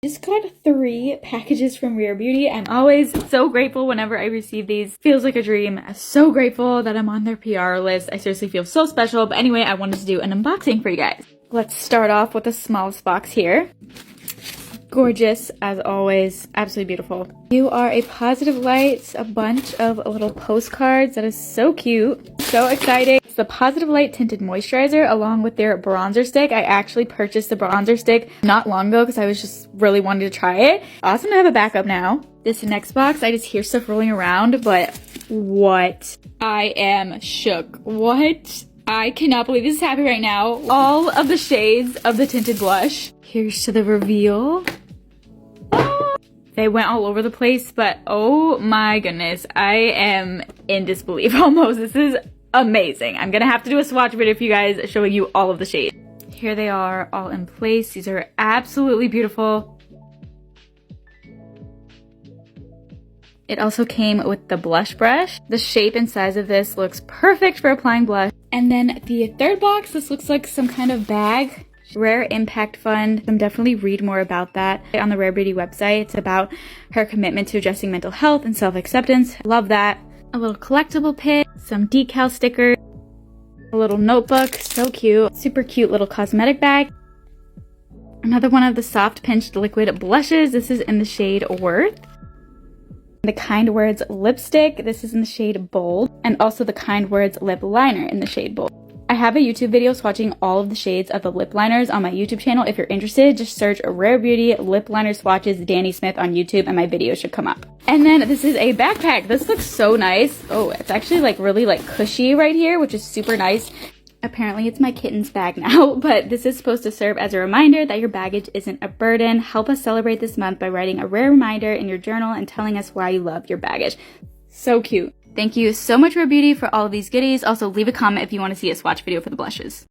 Just got 3 packages from Rare Beauty. I'm always so grateful whenever I receive these. Feels like a dream. So grateful that I'm on their PR list. I seriously feel so special. But anyway, I wanted to do an unboxing for you guys. Let's start off with the smallest box here. Gorgeous as always. Absolutely beautiful. You are a positive light. A bunch of little postcards. That is so cute. So exciting. It's the Positive Light Tinted Moisturizer along with their bronzer stick. I actually purchased the bronzer stick not long ago because I was just really wanting to try it. Awesome to have a backup now. This next box, I just hear stuff rolling around, but what? I am shook. What? I cannot believe this is happening right now. All of the shades of the tinted blush. Here's to the reveal. Oh, they went all over the place, but oh my goodness. I am in disbelief almost. This is amazing. I'm gonna have to do a swatch video for you guys showing you all of the shades. Here they are all in place. These are absolutely beautiful. It also came with the blush brush. The shape and size of this looks perfect for applying blush. And then the third box, this looks like some kind of bag. Rare Impact Fund. Definitely read more about that on the Rare Beauty website. It's about her commitment to addressing mental health and self-acceptance. Love that. A little collectible pin, some decal stickers, a little notebook, so cute. Super cute little cosmetic bag. Another one of the soft pinched liquid blushes. This is in the shade Worth. The Kind Words lipstick. This is in the shade Bold. And also the Kind Words lip liner in the shade Bold. I have a YouTube video swatching all of the shades of the lip liners on my YouTube channel. If you're interested, just search Rare Beauty lip liner swatches Danny Smith on YouTube and my video should come up. And then this is a backpack. This looks so nice. Oh, it's actually like really like cushy right here, which is super nice. Apparently it's my kitten's bag now, but this is supposed to serve as a reminder that your baggage isn't a burden. Help us celebrate this month by writing a rare reminder in your journal and telling us why you love your baggage. So cute. Thank you so much, Rare Beauty, for all of these goodies. Also, leave a comment if you want to see a swatch video for the blushes.